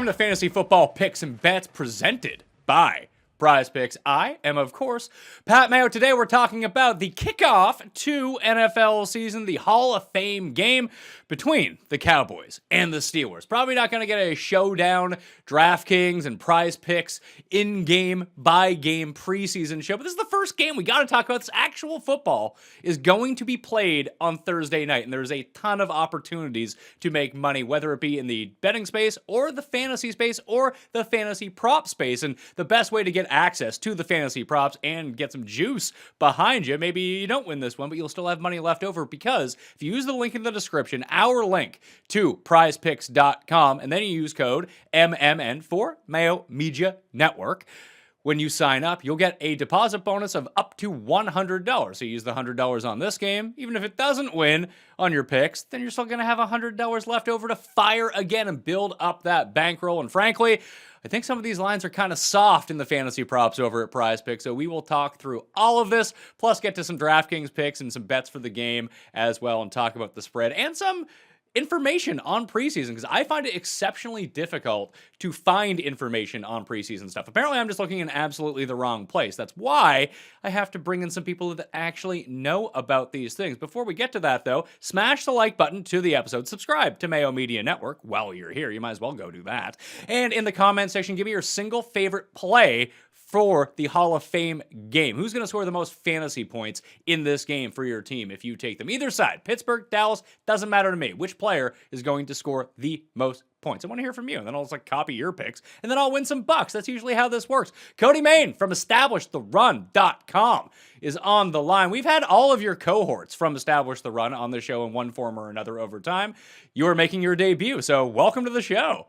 welcome to Fantasy Football Picks and Bets presented by Prize Picks. I am, of course, Pat Mayo. Today we're talking about the kickoff to NFL season, the Hall of Fame game between the Cowboys and the Steelers. Probably not going to get a Showdown, DraftKings, and Prize Picks in-game, by-game preseason show, but this is the first game we got to talk about. This actual football is going to be played on Thursday night, and there's a ton of opportunities to make money, whether it be in the betting space or the fantasy space or the fantasy prop space. And the best way to get access to the fantasy props and get some juice behind you, maybe you don't win this one, but you'll still have money left over, because if you use the link in the description, our link to prizepicks.com, and then you use code MMN for Mayo Media Network, when you sign up, you'll get a deposit bonus of up to $100. So you use the $100 on this game. Even if it doesn't win on your picks, then you're still going to have $100 left over to fire again and build up that bankroll. And frankly, I think some of these lines are kind of soft in the fantasy props over at Prize Picks. So we will talk through all of this, plus get to some DraftKings picks and some bets for the game as well, and talk about the spread and some information on preseason, because I find it exceptionally difficult to find information on preseason stuff. Apparently, I'm just looking in absolutely the wrong place. That's why I have to bring in some people that actually know about these things. Before we get to that, though, smash the like button to the episode. Subscribe to Mayo Media Network while you're here. You might as well go do that. And in the comment section, give me your single favorite play for the Hall of Fame game. Who's going to score the most fantasy points in this game for your team if you take them? Either side, Pittsburgh, Dallas, doesn't matter to me. Which player is going to score the most points? I want to hear from you, and then I'll just copy your picks, and then I'll win some bucks. That's usually how this works. Cody Main from EstablishTheRun.com is on the line. We've had all of your cohorts from Establish the Run on the show in one form or another over time. You are making your debut, so welcome to the show.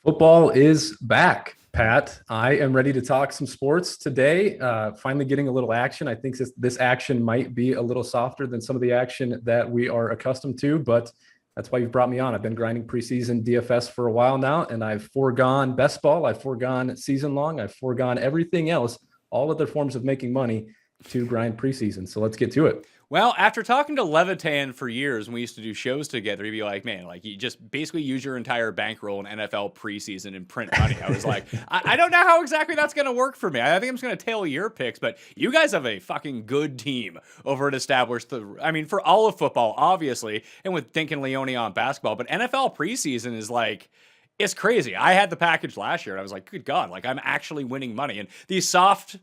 Football is back, Pat. I am ready to talk some sports today. Finally getting a little action. I think this action might be a little softer than some of the action that we are accustomed to, but that's why you've brought me on. I've been grinding preseason DFS for a while now, and I've foregone best ball. I've foregone season long. I've foregone everything else, all other forms of making money, to grind preseason. So let's get to it. Well, after talking to Levitan for years, when we used to do shows together, he'd be like, man, you just basically use your entire bankroll in NFL preseason and print money. I was like, I don't know how exactly that's going to work for me. I think I'm just going to tail your picks, but you guys have a fucking good team over at for all of football, obviously, and with Dink and Leone on basketball, but NFL preseason is it's crazy. I had the package last year, and I was like, good God, I'm actually winning money. And these soft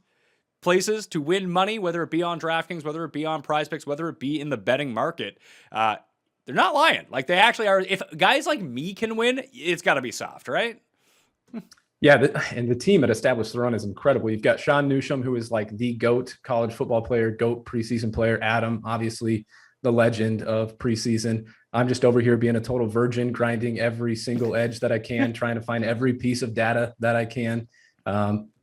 places to win money, whether it be on DraftKings, whether it be on Prize Picks, whether it be in the betting market, they're not lying. They actually are. If guys like me can win, it's got to be soft, right? Yeah, and the team at Establish the Run is incredible. You've got Sean Newsham, who is the GOAT college football player, GOAT preseason player. Adam, obviously the legend of preseason. I'm just over here being a total virgin, grinding every single edge that I can, trying to find every piece of data that I can.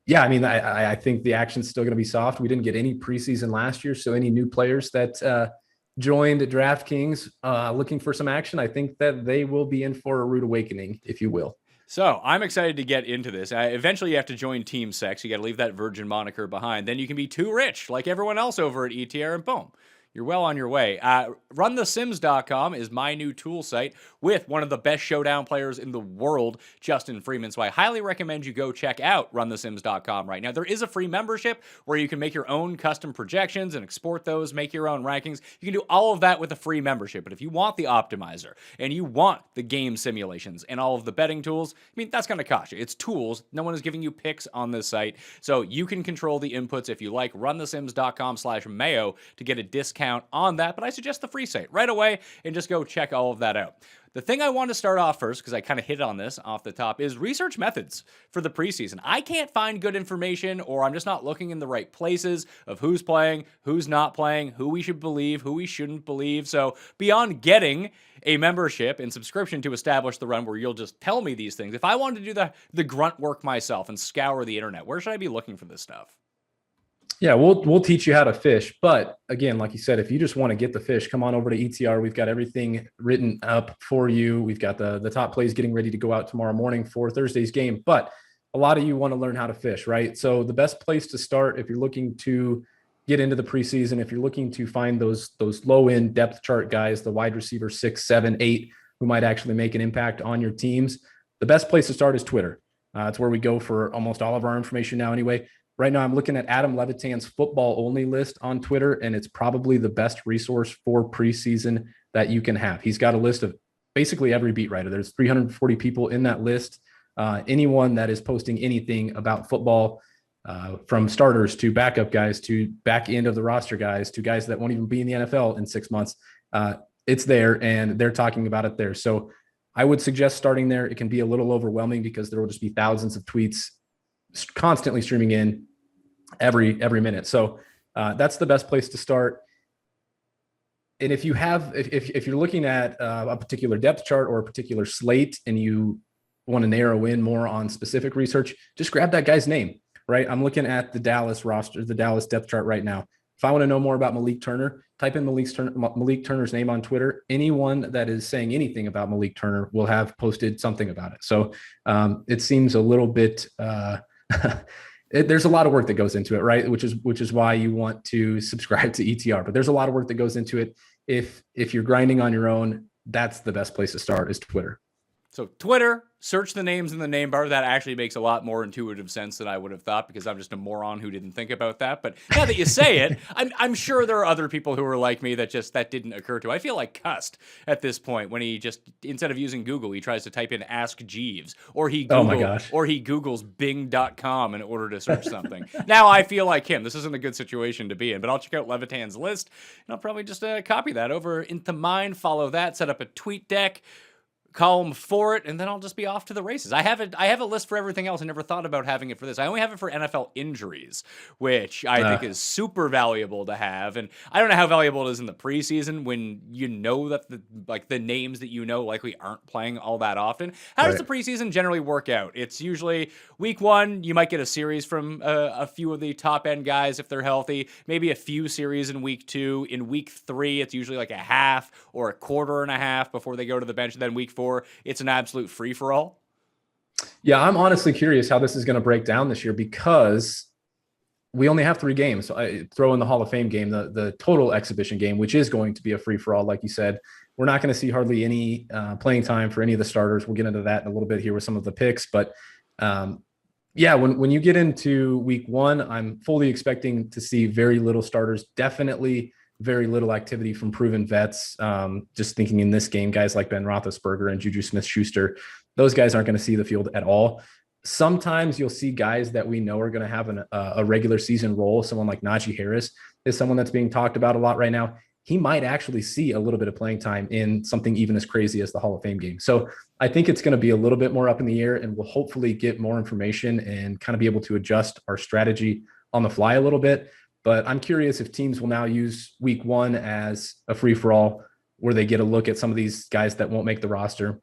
Yeah, I think the action's still going to be soft. We didn't get any preseason last year, so any new players that joined DraftKings looking for some action, I think that they will be in for a rude awakening, if you will. So I'm excited to get into this. Eventually, you have to join Team Sex. You got to leave that virgin moniker behind. Then you can be too rich, like everyone else over at ETR, and boom, you're well on your way. RunTheSims.com is my new tool site with one of the best Showdown players in the world, Justin Freeman. So I highly recommend you go check out RunTheSims.com right now. There is a free membership where you can make your own custom projections and export those, make your own rankings. You can do all of that with a free membership. But if you want the optimizer and you want the game simulations and all of the betting tools, that's going to cost you. It's tools. No one is giving you picks on this site. So you can control the inputs if you like. RunTheSims.com/Mayo to get a discount on that, but I suggest the free site right away and just go check all of that out. The thing I want to start off first, because I kind of hit on this off the top, is research methods for the preseason. I can't find good information, or I'm just not looking in the right places of who's playing, who's not playing, who we should believe, who we shouldn't believe. So beyond getting a membership and subscription to Establish the Run, where you'll just tell me these things, if I wanted to do the grunt work myself and scour the internet, where should I be looking for this stuff? Yeah, we'll teach you how to fish. But again, like you said, if you just want to get the fish, come on over to ETR. We've got everything written up for you. We've got the top plays getting ready to go out tomorrow morning for Thursday's game. But a lot of you want to learn how to fish, right? So the best place to start if you're looking to get into the preseason, if you're looking to find those low-end depth chart guys, the wide receiver 6, 7, 8, who might actually make an impact on your teams, the best place to start is Twitter. It's where we go for almost all of our information now anyway. Right now, I'm looking at Adam Levitan's football only list on Twitter, and it's probably the best resource for preseason that you can have. He's got a list of basically every beat writer. There's 340 people in that list. Anyone that is posting anything about football, from starters to backup guys to back end of the roster guys to guys that won't even be in the NFL in 6 months, it's there, and they're talking about it there. So I would suggest starting there. It can be a little overwhelming because there will just be thousands of tweets constantly streaming in every minute. So that's the best place to start. And if you have, if you're looking at a particular depth chart or a particular slate and you want to narrow in more on specific research, just grab that guy's name, right? I'm looking at the Dallas roster, the Dallas depth chart right now. If I want to know more about Malik Turner, type in Malik Turner's name on Twitter. Anyone that is saying anything about Malik Turner will have posted something about it. So it seems a little bit, there's a lot of work that goes into it, right? Which is why you want to subscribe to ETR, but there's a lot of work that goes into it. If you're grinding on your own, that's the best place to start, is Twitter. So Twitter, search the names in the name bar. That actually makes a lot more intuitive sense than I would have thought, because I'm just a moron who didn't think about that. But now that you say it, I'm sure there are other people who are like me that didn't occur to. I feel like cussed at this point when he just, instead of using Google, he tries to type in Ask Jeeves, or he Googles Bing.com in order to search something. Now I feel like him. This isn't a good situation to be in, but I'll check out Levitan's list, and I'll probably just copy that over into mine, follow that, set up a tweet deck, column for it, and then I'll just be off to the races. I have a list for everything else. I never thought about having it for this. I only have it for NFL injuries, which I think is super valuable to have. And I don't know how valuable it is in the preseason when you know that the names that you know likely aren't playing all that often. How does the preseason generally work out? It's usually week 1, you might get a series from a few of the top end guys if they're healthy, maybe a few series in week 2. In week 3, it's usually like a half or a quarter and a half before they go to the bench. And then week 4, it's an absolute free-for-all? Yeah, I'm honestly curious how this is going to break down this year, because we only have 3 games. So I throw in the Hall of Fame game, the total exhibition game, which is going to be a free-for-all, like you said. We're not going to see hardly any playing time for any of the starters. We'll get into that in a little bit here with some of the picks. But yeah, when you get into week 1, I'm fully expecting to see very little starters, definitely very little activity from proven vets. Just thinking in this game, guys like Ben Roethlisberger and Juju Smith-Schuster, those guys aren't going to see the field at all. Sometimes you'll see guys that we know are going to have a regular season role. Someone like Najee Harris is someone that's being talked about a lot right now. He might actually see a little bit of playing time in something even as crazy as the Hall of Fame game. So I think it's going to be a little bit more up in the air, and we'll hopefully get more information and kind of be able to adjust our strategy on the fly a little bit. But I'm curious if teams will now use week 1 as a free-for-all where they get a look at some of these guys that won't make the roster.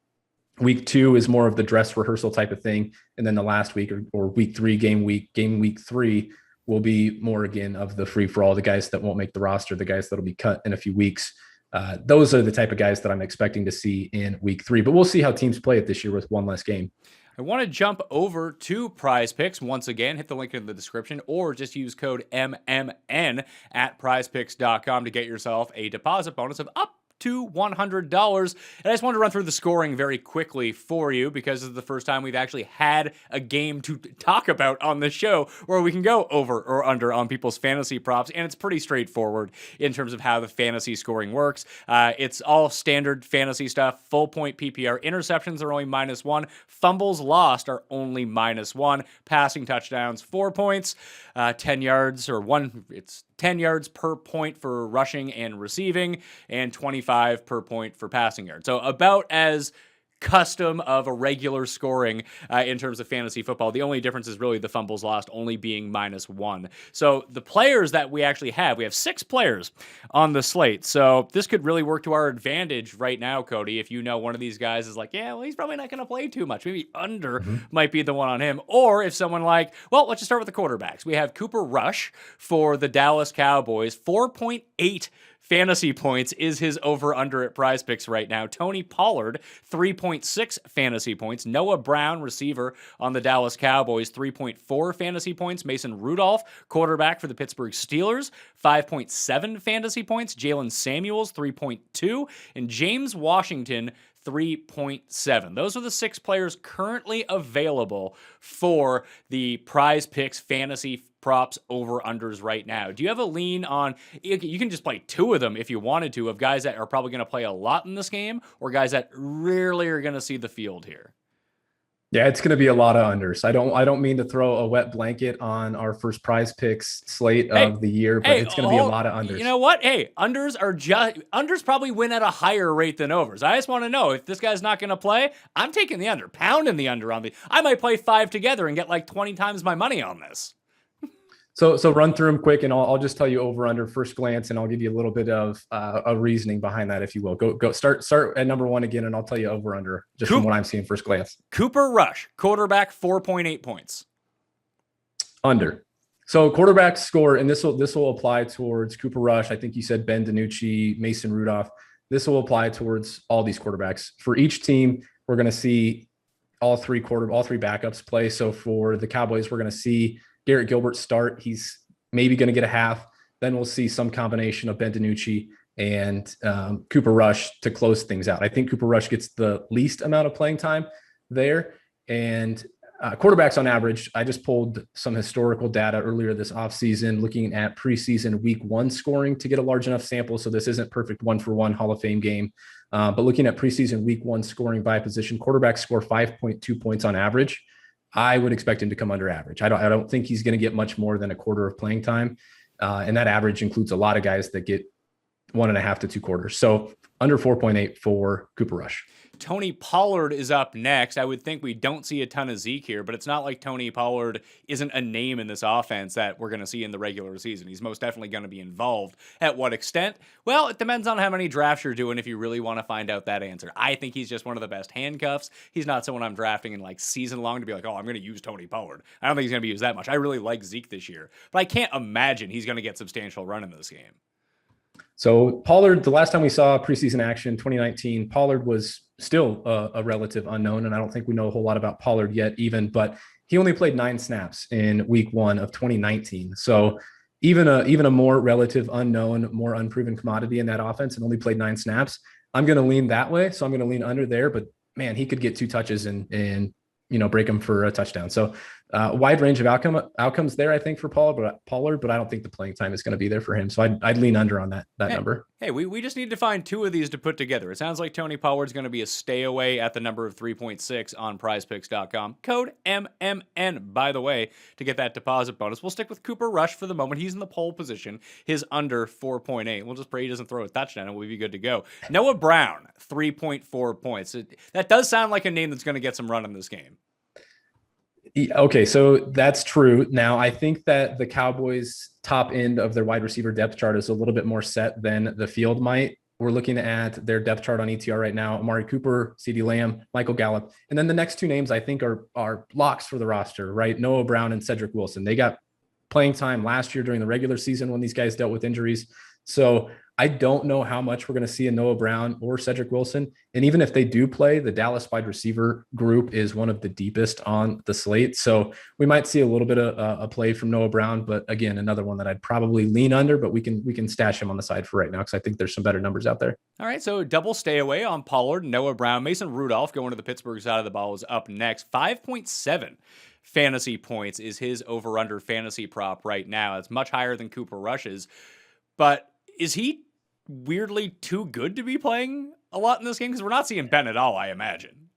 Week 2 is more of the dress rehearsal type of thing. And then the last week or week 3, game week 3 will be more again of the free-for-all, the guys that won't make the roster, the guys that'll be cut in a few weeks. Those are the type of guys that I'm expecting to see in week 3. But we'll see how teams play it this year with one less game. I want to jump over to Prize Picks. Once again, hit the link in the description or just use code MMN at prizepicks.com to get yourself a deposit bonus of up to $100. And I just wanted to run through the scoring very quickly for you, because this is the first time we've actually had a game to talk about on the show where we can go over or under on people's fantasy props. And it's pretty straightforward in terms of how the fantasy scoring works. It's all standard fantasy stuff. Full point PPR. Interceptions are only -1. Fumbles lost are only -1. Passing touchdowns, 4 points. 10 yards or 1. It's 10 yards per point for rushing and receiving, and 25 per point for passing yards. So about as custom of a regular scoring in terms of fantasy football. The only difference is really the fumbles lost only being -1. So the players that we actually have, we have 6 players on the slate. So this could really work to our advantage right now, Cody, if you know one of these guys is like, yeah, well, he's probably not going to play too much. Maybe under might be the one on him. Or if someone like, well, let's just start with the quarterbacks. We have Cooper Rush for the Dallas Cowboys, 4.8 fantasy points is his over-under at Prize Picks right now. Tony Pollard, 3.6 fantasy points. Noah Brown, receiver on the Dallas Cowboys, 3.4 fantasy points. Mason Rudolph, quarterback for the Pittsburgh Steelers, 5.7 fantasy points. Jaylen Samuels, 3.2. And James Washington, 3.7. Those are the 6 players currently available for the Prize Picks fantasy props over-unders right now. Do you have a lean on, you can just play 2 of them if you wanted to, of guys that are probably going to play a lot in this game or guys that rarely are going to see the field here? Yeah, it's going to be a lot of unders. I don't mean to throw a wet blanket on our first Prize Picks slate of the year, but it's going to be a lot of unders. You know what? Hey, unders probably win at a higher rate than overs. I just want to know if this guy's not going to play, I'm taking the under, pounding the under on the. I might play 5 together and get like 20 times my money on this. So run through them quick, and I'll just tell you over under first glance, and I'll give you a little bit of a reasoning behind that, if you will. Go start at number 1 again, and I'll tell you over under just from what I'm seeing first glance. Cooper Rush, quarterback, 4.8 points. Under. So quarterback score, and this will apply towards Cooper Rush. I think you said Ben DiNucci, Mason Rudolph. This will apply towards all these quarterbacks. For each team, we're going to see all three backups play. So for the Cowboys, we're going to see Garrett Gilbert start. He's maybe going to get a half. Then we'll see some combination of Ben DiNucci and Cooper Rush to close things out. I think Cooper Rush gets the least amount of playing time there. And quarterbacks on average, I just pulled some historical data earlier this offseason, looking at preseason week 1 scoring to get a large enough sample. So this isn't perfect 1-for-1 Hall of Fame game. But looking at preseason week 1 scoring by position, quarterbacks score 5.2 points on average. I would expect him to come under average. I don't think he's going to get much more than a quarter of playing time. And that average includes a lot of guys that get 1.5 to 2 quarters. So under 4.8 for Cooper Rush. Tony Pollard is up next. I would think we don't see a ton of Zeke here, but it's not like Tony Pollard isn't a name in this offense that we're going to see in the regular season. He's most definitely going to be involved. At what extent? Well, it depends on how many drafts you're doing if you really want to find out that answer. I think he's just one of the best handcuffs. He's not someone I'm drafting in like season long to be like, oh, I'm going to use Tony Pollard. I don't think he's going to be used that much. I really like Zeke this year, but I can't imagine he's going to get substantial run in this game. So Pollard, the last time we saw preseason action, 2019, Pollard was still a relative unknown, and I don't think we know a whole lot about Pollard yet even, but he only played 9 snaps in week 1 of 2019. So even a more relative unknown, more unproven commodity in that offense, and only played 9 snaps. I'm going to lean that way, so I'm going to lean under there, but man, he could get 2 touches and break him for a touchdown. So wide range of outcomes there, I think, for Pollard, but I don't think the playing time is going to be there for him. So I'd lean under on that number. Hey, we just need to find 2 of these to put together. It sounds like Tony Pollard's going to be a stay away at the number of 3.6 on prizepicks.com. Code MMN, by the way, to get that deposit bonus. We'll stick with Cooper Rush for the moment. He's in the pole position. His under 4.8. We'll just pray he doesn't throw a touchdown and we'll be good to go. Noah Brown, 3.4 points. That does sound like a name that's going to get some run in this game. Okay, so that's true. Now, I think that the Cowboys' top end of their wide receiver depth chart is a little bit more set than the field might. We're looking at their depth chart on ETR right now: Amari Cooper, CeeDee Lamb, Michael Gallup. And then the next 2 names I think are locks for the roster, right? Noah Brown and Cedric Wilson. They got playing time last year during the regular season when these guys dealt with injuries. So I don't know how much we're going to see in Noah Brown or Cedric Wilson. And even if they do play, the Dallas wide receiver group is one of the deepest on the slate. So we might see a little bit of a play from Noah Brown, but again, another one that I'd probably lean under, but we can stash him on the side for right now because I think there's some better numbers out there. All right, so double stay away on Pollard, Noah Brown. Mason Rudolph going to the Pittsburgh side of the ball is up next. 5.7 fantasy points is his over-under fantasy prop right now. It's much higher than Cooper Rush's, but is he weirdly too good to be playing a lot in this game? Because we're not seeing Ben at all, I imagine.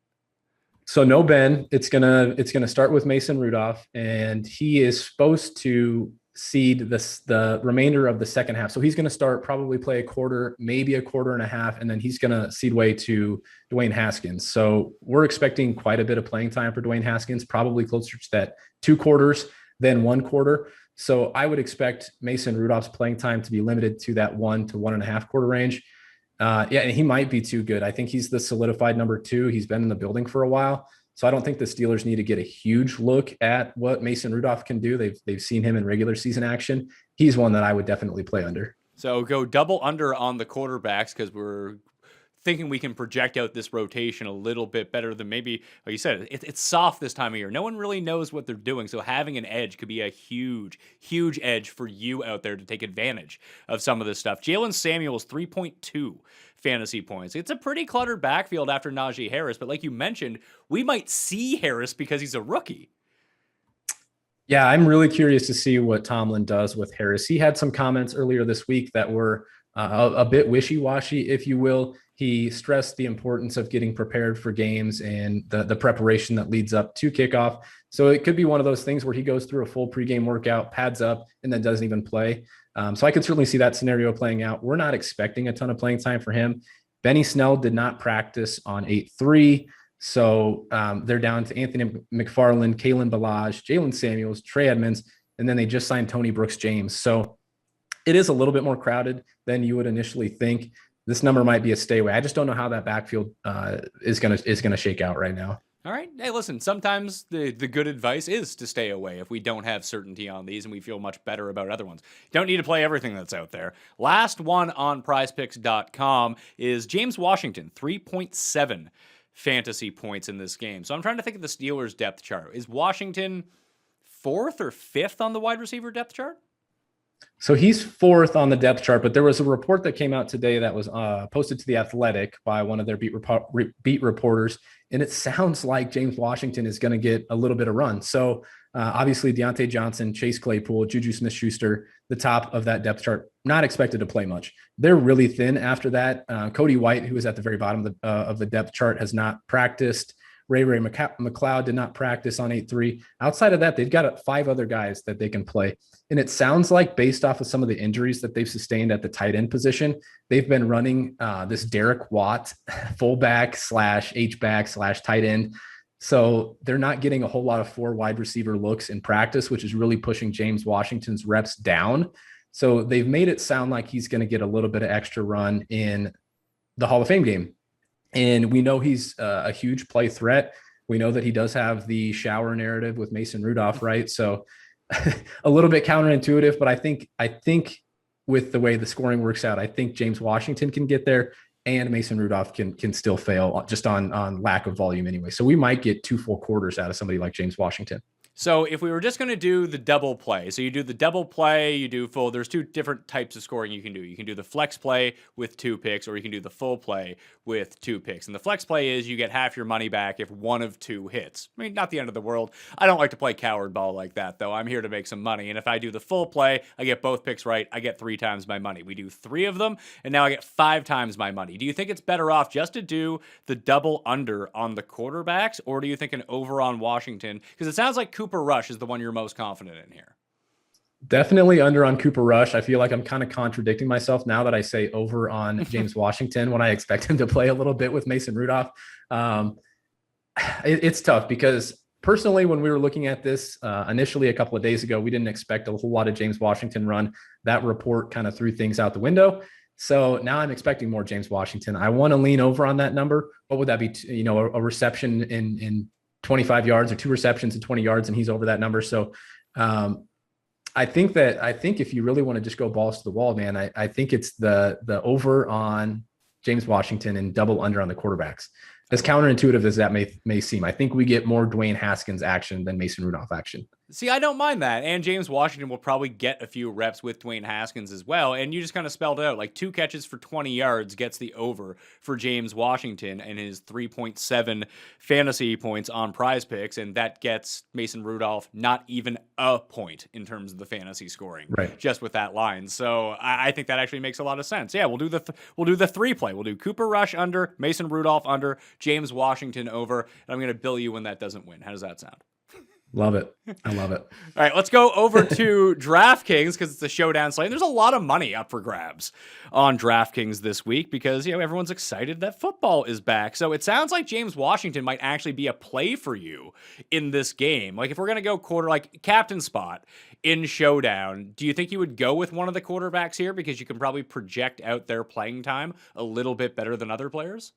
So no Ben. It's gonna start with Mason Rudolph, and he is supposed to seed the remainder of the second half. So he's going to start, probably play a quarter, maybe a quarter and a half, and then he's going to cede way to Dwayne Haskins. So we're expecting quite a bit of playing time for Dwayne Haskins, probably closer to that 2 quarters than 1 quarter. So I would expect Mason Rudolph's playing time to be limited to that 1 to 1.5 quarter range. And he might be too good. I think he's the solidified number 2. He's been in the building for a while. So I don't think the Steelers need to get a huge look at what Mason Rudolph can do. They've seen him in regular season action. He's one that I would definitely play under. So go double under on the quarterbacks because thinking we can project out this rotation a little bit better than maybe, like you said, it's soft this time of year. No one really knows what they're doing. So having an edge could be a huge, huge edge for you out there to take advantage of some of this stuff. Jaylen Samuels, 3.2 fantasy points. It's a pretty cluttered backfield after Najee Harris. But like you mentioned, we might see Harris because he's a rookie. Yeah, I'm really curious to see what Tomlin does with Harris. He had some comments earlier this week that were a bit wishy-washy, if you will. He stressed the importance of getting prepared for games and the preparation that leads up to kickoff. So it could be one of those things where he goes through a full pregame workout, pads up, and then doesn't even play. So I could certainly see that scenario playing out. We're not expecting a ton of playing time for him. Benny Snell did not practice on 8-3. So they're down to Anthony McFarland, Kalen Ballage, Jaylen Samuels, Trey Edmonds, and then they just signed Tony Brooks-James. So it is a little bit more crowded than you would initially think. This number might be a stay away. I just don't know how that backfield is gonna shake out right now. All right. Hey, listen, sometimes the good advice is to stay away if we don't have certainty on these and we feel much better about other ones. You don't need to play everything that's out there. Last one on prizepicks.com is James Washington, 3.7 fantasy points in this game. So I'm trying to think of the Steelers depth chart. Is Washington 4th or 5th on the wide receiver depth chart? So he's 4th on the depth chart, but there was a report that came out today that was posted to The Athletic by one of their beat reporters, and it sounds like James Washington is going to get a little bit of run. So obviously Deontay Johnson, Chase Claypool, Juju Smith-Schuster, the top of that depth chart, not expected to play much. They're really thin after that. Cody White, who is at the very bottom of the depth chart, has not practiced. Ray McLeod did not practice on 8-3. Outside of that, they've got 5 other guys that they can play. And it sounds like, based off of some of the injuries that they've sustained at the tight end position, they've been running this Derek Watt fullback / H-back / tight end. So they're not getting a whole lot of 4 wide receiver looks in practice, which is really pushing James Washington's reps down. So they've made it sound like he's going to get a little bit of extra run in the Hall of Fame game. And we know he's a huge play threat. We know that he does have the shower narrative with Mason Rudolph, right? So a little bit counterintuitive, but I think with the way the scoring works out, I think James Washington can get there and Mason Rudolph can still fail just on lack of volume anyway. So we might get 2 full quarters out of somebody like James Washington. So if we were just going to do the double play, so you do the double play, you do full, there's 2 different types of scoring you can do. You can do the flex play with 2 picks, or you can do the full play with 2 picks. And the flex play is you get half your money back if one of 2 hits. I mean, not the end of the world. I don't like to play coward ball like that, though. I'm here to make some money. And if I do the full play, I get both picks right. I get 3 times my money. We do 3 of them, and now I get 5 times my money. Do you think it's better off just to do the double under on the quarterbacks, or do you think an over on Washington? Because it sounds like Cooper Rush is the one you're most confident in here. Definitely under on Cooper Rush. I feel like I'm kind of contradicting myself now that I say over on James Washington when I expect him to play a little bit with Mason Rudolph. It's tough because personally, when we were looking at this initially a couple of days ago, we didn't expect a whole lot of James Washington run. That report kind of threw things out the window. So now I'm expecting more James Washington. I want to lean over on that number. What would that be? A reception in 25 yards or 2 receptions in 20 yards, and he's over that number. So I think if you really want to just go balls to the wall, man, I think it's the over on James Washington and double under on the quarterbacks. As counterintuitive as that may seem, I think we get more Dwayne Haskins action than Mason Rudolph action. See, I don't mind that. And James Washington will probably get a few reps with Dwayne Haskins as well. And you just kind of spelled it out. Like 2 catches for 20 yards gets the over for James Washington and his 3.7 fantasy points on Prize Picks. And that gets Mason Rudolph not even a point in terms of the fantasy scoring, right, just with that line. So I think that actually makes a lot of sense. Yeah, we'll do the 3 play. We'll do Cooper Rush under, Mason Rudolph under, James Washington over. And I'm going to bill you when that doesn't win. How does that sound? Love it. I love it. All right, let's go over to DraftKings because it's the Showdown slate. There's a lot of money up for grabs on DraftKings this week because, everyone's excited that football is back. So it sounds like James Washington might actually be a play for you in this game. Like if we're going to go captain spot in Showdown, do you think you would go with one of the quarterbacks here because you can probably project out their playing time a little bit better than other players?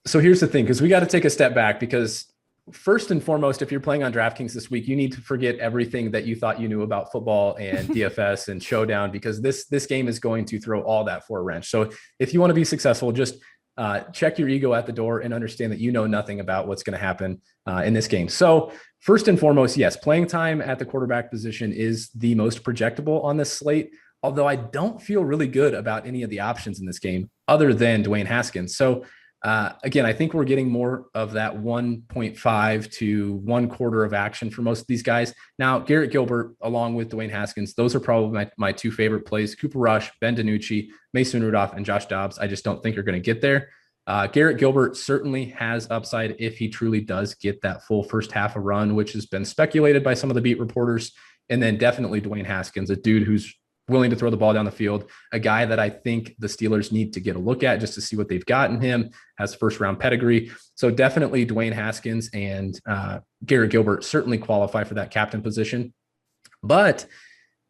So here's the thing, because we got to take a step back because first and foremost, if you're playing on DraftKings this week, you need to forget everything that you thought you knew about football and DFS and Showdown, because this game is going to throw all that for a wrench. So if you want to be successful, just check your ego at the door and understand that you know nothing about what's going to happen in this game. So first and foremost, yes, playing time at the quarterback position is the most projectable on this slate, although I don't feel really good about any of the options in this game other than Dwayne Haskins. So again, I think we're getting more of that 1.5 to 1/4 of action for most of these guys. Now, Garrett Gilbert, along with Dwayne Haskins, those are probably my two favorite plays. Cooper Rush, Ben DiNucci, Mason Rudolph, and Josh Dobbs, I just don't think are going to get there. Garrett Gilbert certainly has upside if he truly does get that full first half of run, which has been speculated by some of the beat reporters. And then definitely Dwayne Haskins, a dude who's willing to throw the ball down the field, a guy that I think the Steelers need to get a look at just to see what they've got in him, has first round pedigree. So definitely Dwayne Haskins and Garrett Gilbert certainly qualify for that captain position. But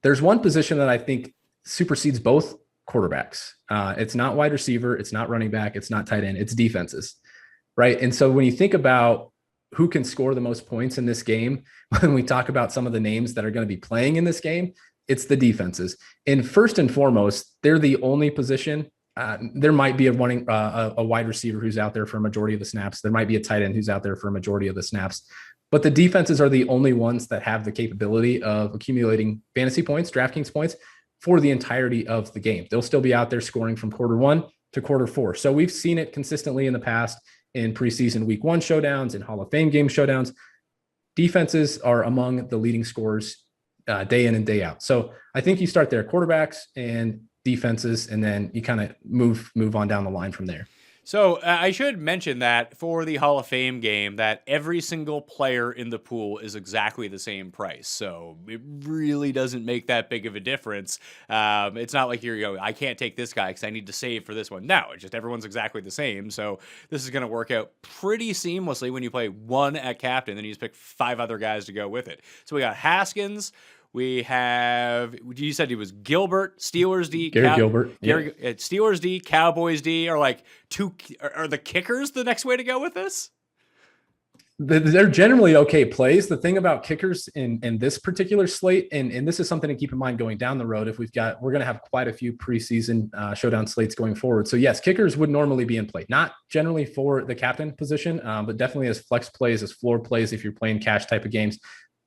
there's one position that I think supersedes both quarterbacks. It's not wide receiver, it's not running back, it's not tight end, it's defenses, right? And so when you think about who can score the most points in this game, when we talk about some of the names that are going to be playing in this game, it's the defenses. And first and foremost, they're the only position. There might be a wide receiver who's out there for a majority of the snaps. There might be a tight end who's out there for a majority of the snaps. But the defenses are the only ones that have the capability of accumulating fantasy points, DraftKings points, for the entirety of the game. They'll still be out there scoring from quarter 1 to quarter 4. So we've seen it consistently in the past in preseason week 1 showdowns and Hall of Fame game showdowns. Defenses are among the leading scorers day in and day out. So I think you start there, quarterbacks and defenses, and then you kind of move on down the line from there. So I should mention that for the Hall of Fame game, that every single player in the pool is exactly the same price. So it really doesn't make that big of a difference. It's not like I can't take this guy because I need to save for this one. No, it's just everyone's exactly the same. So this is going to work out pretty seamlessly when you play one at captain, then you just pick 5 other guys to go with it. So we got Haskins. We have, you said he was Gilbert, Steelers D. Gilbert. Steelers D, Cowboys D are are the kickers the next way to go with this? They're generally okay plays. The thing about kickers in this particular slate, and this is something to keep in mind going down the road, we're going to have quite a few preseason showdown slates going forward. So yes, kickers would normally be in play, not generally for the captain position, but definitely as flex plays, as floor plays, if you're playing cash type of games.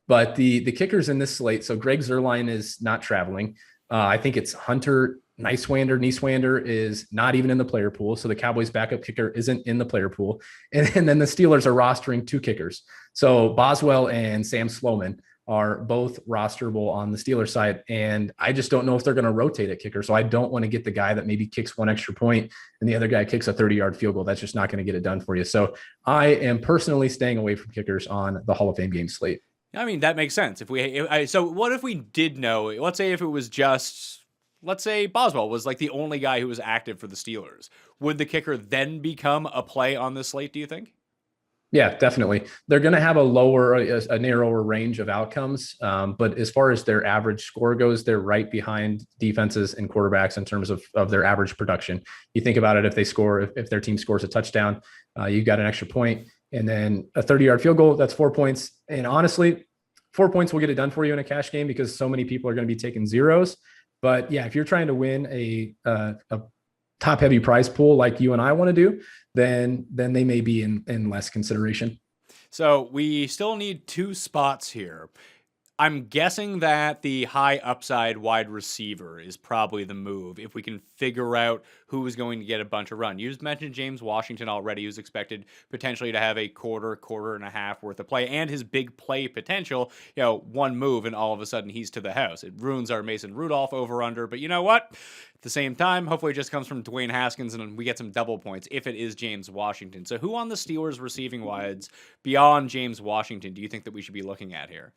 But the kickers in this slate, so Greg Zuerlein is not traveling. I think it's Hunter Nieswander is not even in the player pool. So the Cowboys backup kicker isn't in the player pool. And then the Steelers are rostering 2 kickers. So Boswell and Sam Sloman are both rosterable on the Steelers side. And I just don't know if they're going to rotate at kicker. So I don't want to get the guy that maybe kicks 1 extra point and the other guy kicks a 30-yard field goal. That's just not going to get it done for you. So I am personally staying away from kickers on the Hall of Fame game slate. I mean, that makes sense. So what if we did know, let's say if it was just, let's say Boswell was like the only guy who was active for the Steelers. Would the kicker then become a play on this slate, do you think? Yeah, definitely. They're going to have a narrower range of outcomes. But as far as their average score goes, they're right behind defenses and quarterbacks in terms of their average production. You think about it, if their team scores a touchdown, you've got an extra point. And then a 30-yard field goal, that's 4 points. And honestly, 4 points will get it done for you in a cash game because so many people are going to be taking zeros. But yeah, if you're trying to win a top-heavy prize pool like you and I want to do, then they may be in less consideration. So we still need 2 spots here. I'm guessing that the high upside wide receiver is probably the move if we can figure out who is going to get a bunch of run. You just mentioned James Washington already, who's expected potentially to have a quarter and a half worth of play, and his big play potential, one move and all of a sudden he's to the house. It ruins our Mason Rudolph over under, but you know what? At the same time, hopefully it just comes from Dwayne Haskins and we get some double points if it is James Washington. So who on the Steelers receiving wides beyond James Washington do you think that we should be looking at here?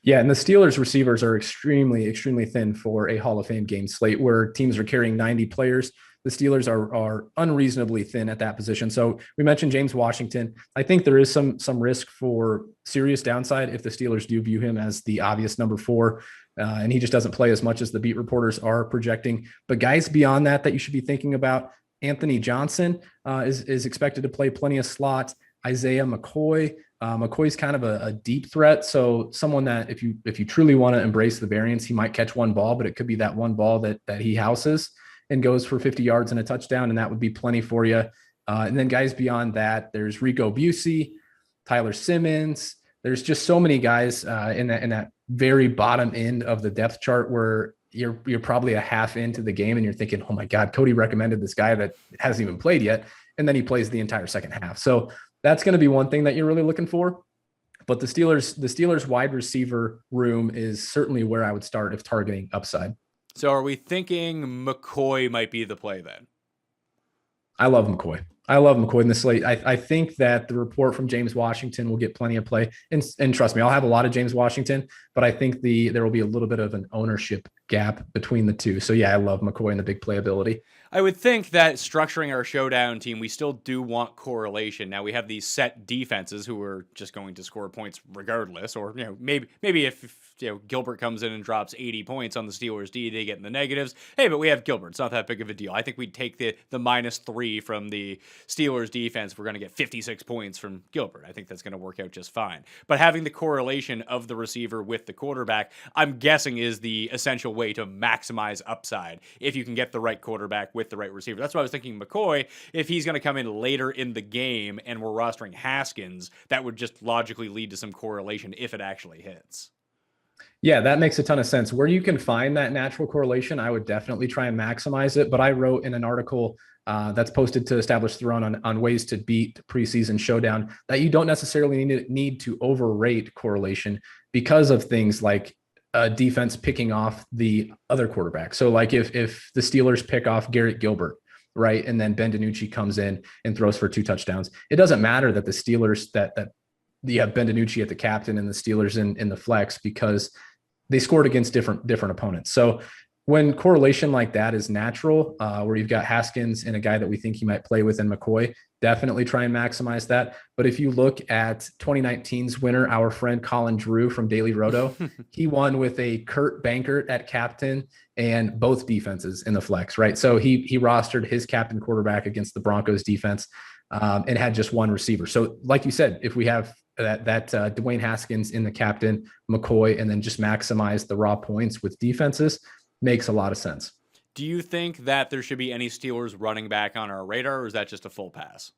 Yeah, and the Steelers receivers are extremely, extremely thin for a Hall of Fame game slate where teams are carrying 90 players. The Steelers are unreasonably thin at that position. So we mentioned James Washington. I think there is some risk for serious downside if the Steelers do view him as the obvious number 4, and he just doesn't play as much as the beat reporters are projecting. But guys beyond that you should be thinking about, Anthony Johnson is expected to play plenty of slots. Isaiah McCoy. McCoy's kind of a deep threat. So someone that if you truly want to embrace the variance, he might catch 1 ball, but it could be that 1 ball that he houses. and goes for 50 yards and a touchdown, and that would be plenty for you. And then guys beyond that, there's Rico Busey, Tyler Simmons. There's just so many guys in that very bottom end of the depth chart where you're probably a half into the game and you're thinking, oh my God, Cody recommended this guy that hasn't even played yet. And then he plays the entire second half. So that's going to be one thing that you're really looking for. But the Steelers wide receiver room is certainly where I would start if targeting upside. So are we thinking McCoy might be the play then? I love McCoy. In the slate. I think that the report from James Washington will get plenty of play. And trust me, I'll have a lot of James Washington, but I think there will be a little bit of an ownership gap between the two. So yeah, I love McCoy and the big playability. I would think that structuring our showdown team, we still do want correlation. Now we have these set defenses who are just going to score points regardless, or maybe if Gilbert comes in and drops 80 points on the Steelers D, they get in the negatives. Hey, but we have Gilbert. It's not that big of a deal. I think we'd take the -3 from the Steelers defense. We're going to get 56 points from Gilbert. I think that's going to work out just fine. But having the correlation of the receiver with the quarterback, I'm guessing is the essential way to maximize upside if you can get the right quarterback with the right receiver. That's why I was thinking McCoy, if he's going to come in later in the game and we're rostering Haskins, that would just logically lead to some correlation if it actually hits. Yeah, that makes a ton of sense. Where you can find that natural correlation, I would definitely try and maximize it. But I wrote in an article that's posted to Establish the Run on ways to beat preseason Showdown that you don't necessarily need to overrate correlation because of things like defense picking off the other quarterback. So like if the Steelers pick off Garrett Gilbert, right, and then Ben DiNucci comes in and throws for 2 touchdowns, it doesn't matter that the Steelers that you have Ben DiNucci at the captain and the Steelers in the flex because they scored against different opponents. So when correlation like that is natural, where you've got Haskins and a guy that we think he might play with in McCoy, definitely try and maximize that. But if you look at 2019's winner, our friend Colin Drew from Daily Roto, he won with a Kurt Bankert at captain and both defenses in the flex, right? So he rostered his captain quarterback against the Broncos defense and had just one receiver. So like you said, if we have that Dwayne Haskins in the captain, McCoy, and then just maximize the raw points with defenses, makes a lot of sense. Do you think that there should be any Steelers running back on our radar, or is that just a full pass?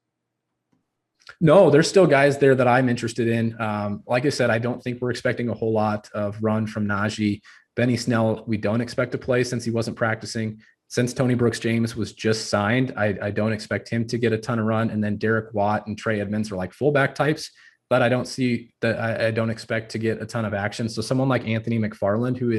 No, there's still guys there that I'm interested in. Like I said, I don't think we're expecting a whole lot of run from Najee. Benny Snell, we don't expect to play since he wasn't practicing. Since Tony Brooks-James was just signed, I don't expect him to get a ton of run. And then Derek Watt and Trey Edmonds are like fullback types, but I don't expect to get a ton of action. So someone like Anthony McFarland, who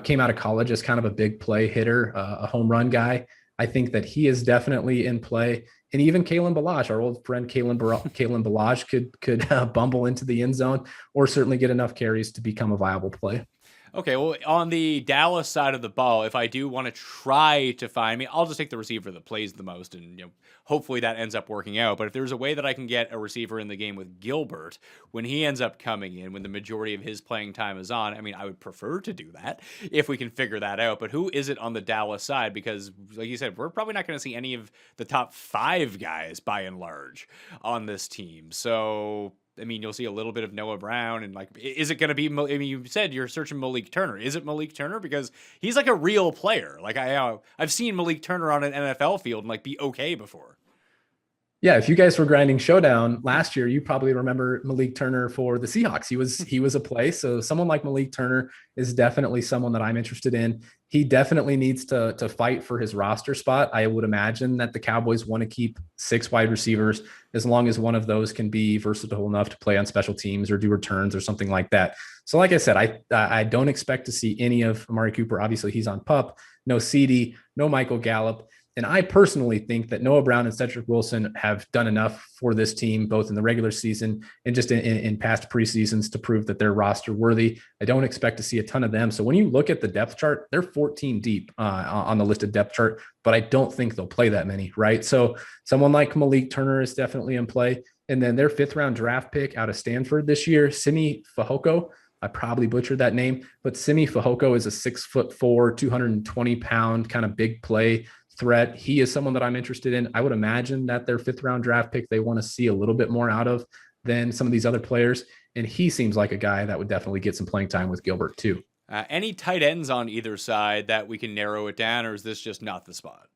came out of college as kind of a big play hitter, a home run guy, I think that he is definitely in play. And even Kalen Ballage, our old friend Kalen Ballage could bumble into the end zone or certainly get enough carries to become a viable play. Okay, well, on the Dallas side of the ball, if I do want to try to find I'll just take the receiver that plays the most, and hopefully that ends up working out. But if there's a way that I can get a receiver in the game with Gilbert when he ends up coming in, when the majority of his playing time is on, I would prefer to do that if we can figure that out. But who is it on the Dallas side? Because, like you said, we're probably not going to see any of the top 5 guys by and large on this team. So you'll see a little bit of Noah Brown, and is it going to be? You said you're searching Malik Turner. Is it Malik Turner? Because he's like a real player. I've seen Malik Turner on an NFL field and be okay before. Yeah, if you guys were grinding Showdown last year, you probably remember Malik Turner for the Seahawks. He was a play. So someone like Malik Turner is definitely someone that I'm interested in. He definitely needs to fight for his roster spot. I would imagine that the Cowboys want to keep 6 wide receivers as long as one of those can be versatile enough to play on special teams or do returns or something like that. So like I said, I don't expect to see any of Amari Cooper. Obviously, he's on PUP. No CD, no Michael Gallup. And I personally think that Noah Brown and Cedric Wilson have done enough for this team, both in the regular season and just in past preseasons, to prove that they're roster worthy. I don't expect to see a ton of them. So when you look at the depth chart, they're 14 deep on the listed depth chart, but I don't think they'll play that many, right? So someone like Malik Turner is definitely in play. And then their 5th round draft pick out of Stanford this year, Simi Fehoko. I probably butchered that name, but Simi Fehoko is a 6'4", 220-pound kind of big play threat. He is someone that I'm interested in. I would imagine that their 5th round draft pick, they want to see a little bit more out of than some of these other players. And he seems like a guy that would definitely get some playing time with Gilbert too. Any tight ends on either side that we can narrow it down, or is this just not the spot?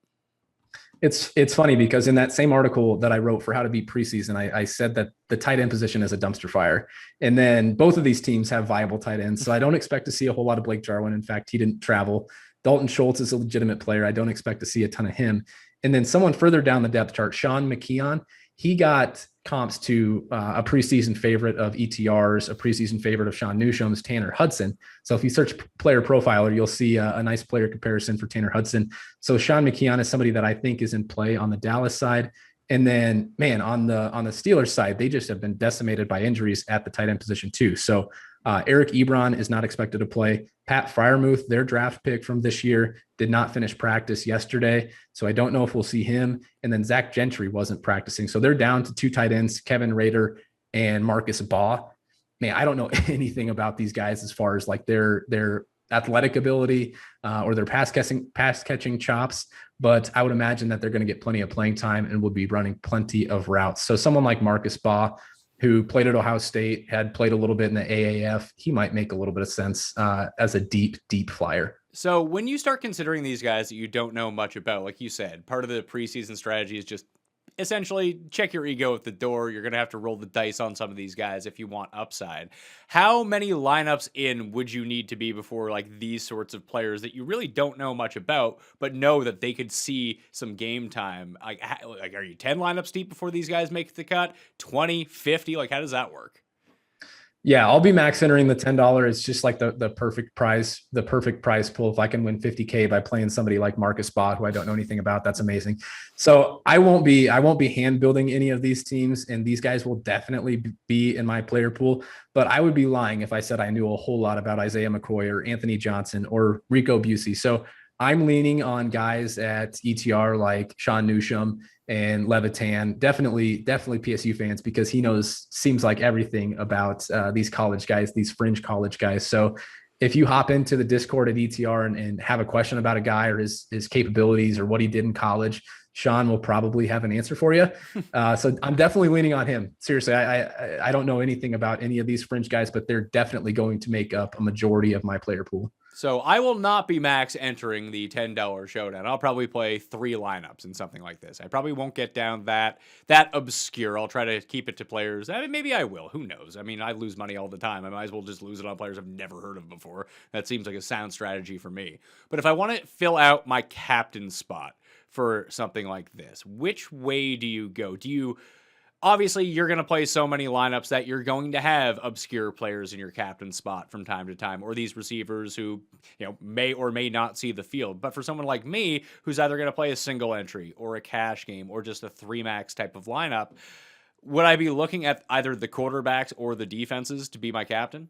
It's funny because in that same article that I wrote for how to beat preseason, I said that the tight end position is a dumpster fire. And then both of these teams have viable tight ends. So I don't expect to see a whole lot of Blake Jarwin. In fact, he didn't travel. Dalton Schultz is a legitimate player. I don't expect to see a ton of him. And then someone further down the depth chart, Sean McKeon, he got comps to a preseason favorite of ETR's, a preseason favorite of Sean Newsom's, Tanner Hudson. So if you search player profiler, you'll see a nice player comparison for Tanner Hudson. So Sean McKeon is somebody that I think is in play on the Dallas side. And then, man, on the Steelers side, they just have been decimated by injuries at the tight end position too. So Eric Ebron is not expected to play. Pat Freiermuth, their draft pick from this year, did not finish practice yesterday. So I don't know if we'll see him. And then Zach Gentry wasn't practicing. So they're down to two tight ends, Kevin Rader and Marcus Baugh. Man, I don't know anything about these guys as far as like their athletic ability or their pass catching chops. But I would imagine that they're going to get plenty of playing time and will be running plenty of routes. So someone like Marcus Baugh, who played at Ohio State, had played a little bit in the AAF, he might make a little bit of sense as a deep flyer. So when you start considering these guys that you don't know much about, like you said, part of the preseason strategy is just essentially check your ego at the door. You're going to have to roll the dice on some of these guys if you want upside. How many lineups in would you need to be before like these sorts of players that you really don't know much about, but know that they could see some game time? Like are you 10 lineups deep before these guys make the cut? 20, 50? Like, how does that work? Yeah, I'll be max entering the $10. It's just like the perfect prize pool. If I can win 50K by playing somebody like Marcus Baugh, who I don't know anything about, that's amazing. So I won't be hand building any of these teams, and these guys will definitely be in my player pool. But I would be lying if I said I knew a whole lot about Isaiah McCoy or Anthony Johnson or Rico Busey. So I'm leaning on guys at ETR like Sean Newsom and Levitan, definitely PSU fans, because he seems like everything about these college guys, these fringe college guys. So if you hop into the Discord at ETR and have a question about a guy or his capabilities or what he did in college, Sean will probably have an answer for you. So I'm definitely leaning on him. Seriously, I don't know anything about any of these fringe guys, but they're definitely going to make up a majority of my player pool. So I will not be max entering the $10 showdown. I'll probably play 3 lineups in something like this. I probably won't get down that obscure. I'll try to keep it to players. I mean, maybe I will. Who knows? I mean, I lose money all the time. I might as well just lose it on players I've never heard of before. That seems like a sound strategy for me. But if I want to fill out my captain spot for something like this, which way do you go? Obviously, you're going to play so many lineups that you're going to have obscure players in your captain spot from time to time, or these receivers who, may or may not see the field. But for someone like me, who's either going to play a single entry or a cash game or just a 3-max type of lineup, would I be looking at either the quarterbacks or the defenses to be my captain?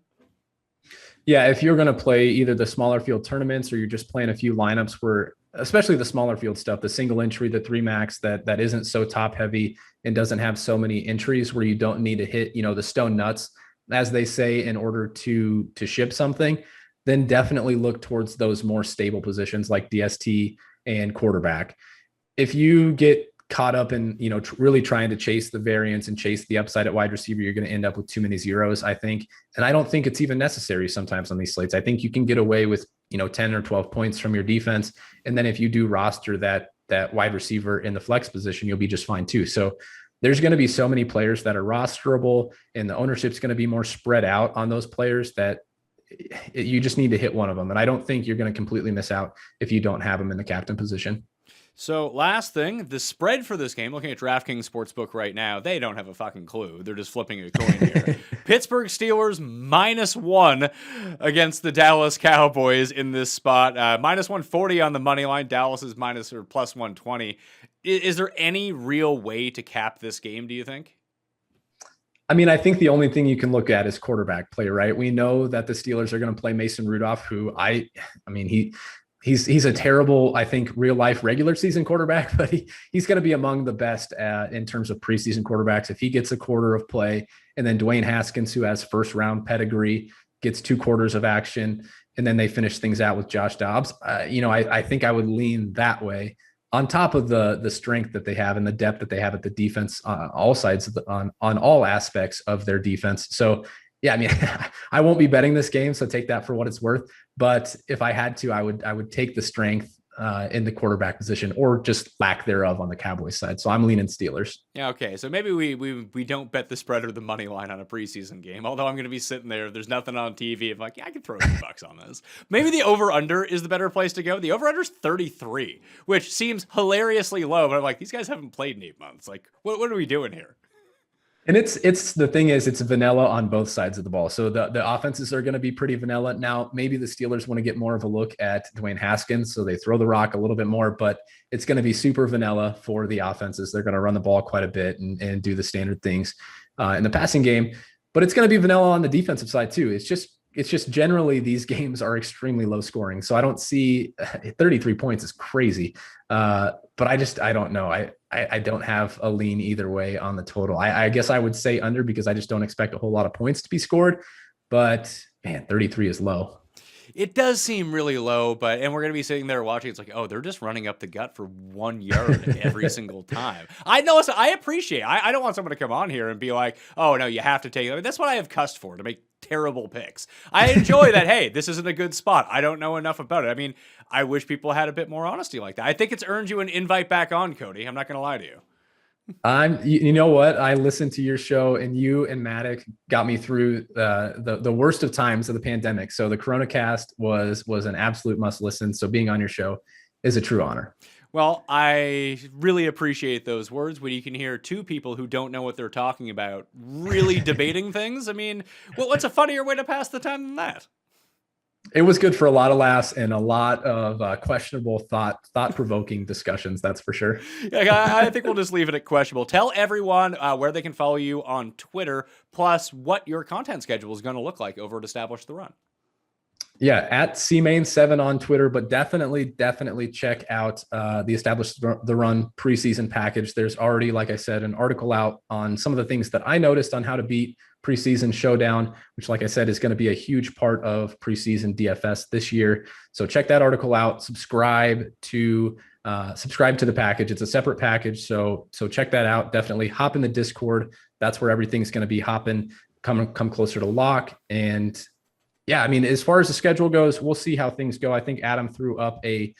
Yeah, if you're going to play either the smaller field tournaments or you're just playing a few lineups where, especially the smaller field stuff, the single entry, the 3-max that isn't so top heavy and doesn't have so many entries where you don't need to hit, the stone nuts, as they say, in order to ship something, then definitely look towards those more stable positions like DST and quarterback. If you get caught up in, really trying to chase the variance and chase the upside at wide receiver, you're going to end up with too many zeros, I think. And I don't think it's even necessary sometimes on these slates. I think you can get away with, 10 or 12 points from your defense. And then if you do roster that wide receiver in the flex position, you'll be just fine too. So there's going to be so many players that are rosterable, and the ownership's going to be more spread out on those players that you just need to hit one of them. And I don't think you're going to completely miss out if you don't have them in the captain position. So last thing, the spread for this game, looking at DraftKings Sportsbook right now, they don't have a fucking clue. They're just flipping a coin here. Pittsburgh Steelers -1 against the Dallas Cowboys in this spot. -140 on the money line. Dallas is +120. Is there any real way to cap this game, do you think? I mean, I think the only thing you can look at is quarterback play, right? We know that the Steelers are going to play Mason Rudolph, who he's a terrible, I think, real life regular season quarterback, but he's going to be among the best in terms of preseason quarterbacks. If he gets a quarter of play, and then Dwayne Haskins, who has 1st-round pedigree, gets 2 quarters of action, and then they finish things out with Josh Dobbs, I think I would lean that way on top of the strength that they have and the depth that they have at the defense, all sides on all aspects of their defense. So Yeah, I mean, I won't be betting this game, so take that for what it's worth. But if I had to, I would take the strength in the quarterback position, or just lack thereof on the Cowboys side. So I'm leaning Steelers. Yeah, okay. So maybe we don't bet the spread or the money line on a preseason game. Although I'm going to be sitting there, there's nothing on TV. I'm like, yeah, I can throw $2 on this. Maybe the over/under is the better place to go. The over/under is 33, which seems hilariously low. But I'm like, these guys haven't played in 8 months. Like, what are we doing here? And it's the thing is, it's vanilla on both sides of the ball. So the offenses are going to be pretty vanilla. Now, maybe the Steelers want to get more of a look at Dwayne Haskins, so they throw the rock a little bit more, but it's going to be super vanilla for the offenses. They're going to run the ball quite a bit and do the standard things in the passing game, but it's going to be vanilla on the defensive side too. It's just generally these games are extremely low scoring. So I don't see 33 points is crazy. But I don't know. I don't have a lean either way on the total. I guess I would say under, because I just don't expect a whole lot of points to be scored, but man, 33 is low. It does seem really low, and we're going to be sitting there watching. It's like, oh, they're just running up the gut for 1 yard every single time. I know. I appreciate. I don't want someone to come on here and be like, oh no, you have to take. I mean, that's what I have cussed for, to make terrible picks. I enjoy that. Hey, this isn't a good spot. I don't know enough about it. I mean, I wish people had a bit more honesty like that. I think it's earned you an invite back on, Cody. I'm not going to lie to you. You know what? I listened to your show, and you and Maddox got me through the worst of times of the pandemic. So the Corona Cast was an absolute must listen. So being on your show is a true honor. Well, I really appreciate those words when you can hear two people who don't know what they're talking about really debating things. I mean, what's a funnier way to pass the time than that? It was good for a lot of laughs and a lot of questionable thought-provoking discussions. That's for sure. Yeah, I think we'll just leave it at questionable. Tell everyone where they can follow you on Twitter, plus what your content schedule is going to look like over at Establish the Run. Yeah, at CMain7 on Twitter, but definitely check out the Establish the Run preseason package. There's already, like I said, an article out on some of the things that I noticed on how to beat preseason Showdown, which, like I said, is going to be a huge part of preseason DFS this year. So check that article out. Subscribe to the package. It's a separate package, so check that out. Definitely hop in the Discord. That's where everything's going to be hopping. Come closer to lock. And yeah, I mean, as far as the schedule goes, we'll see how things go. I think Adam threw up a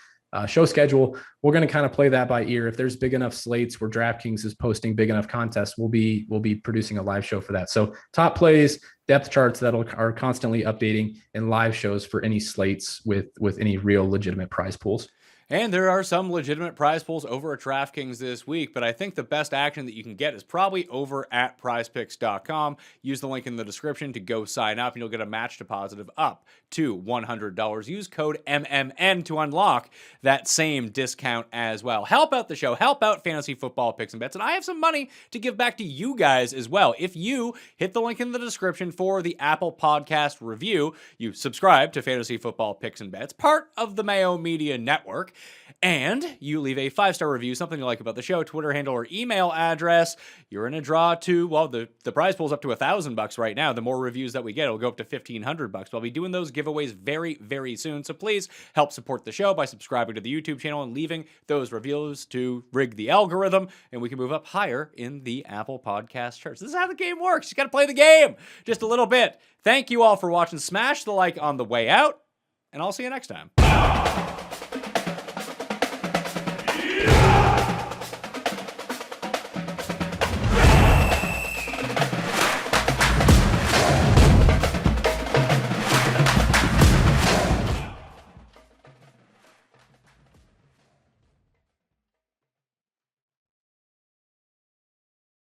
show schedule. We're going to kind of play that by ear. If there's big enough slates where DraftKings is posting big enough contests, we'll be producing a live show for that. So top plays, depth charts that are constantly updating, and live shows for any slates with any real legitimate prize pools. And there are some legitimate prize pools over at DraftKings this week, but I think the best action that you can get is probably over at prizepicks.com. Use the link in the description to go sign up, and you'll get a match deposit of up to $100. Use code MMN to unlock that same discount as well. Help out the show, help out Fantasy Football Picks and Bets, and I have some money to give back to you guys as well. If you hit the link in the description for the Apple Podcast review, you subscribe to Fantasy Football Picks and Bets, part of the Mayo Media Network, and you leave a 5-star review, something you like about the show, Twitter handle or email address, you're in a draw to, well, the prize pool's up to $1,000 right now. The more reviews that we get, it'll go up to $1,500. But I'll be doing those giveaways very, very soon. So please help support the show by subscribing to the YouTube channel and leaving those reviews to rig the algorithm, and we can move up higher in the Apple Podcast charts. This is how the game works. You got to play the game just a little bit. Thank you all for watching. Smash the like on the way out, and I'll see you next time.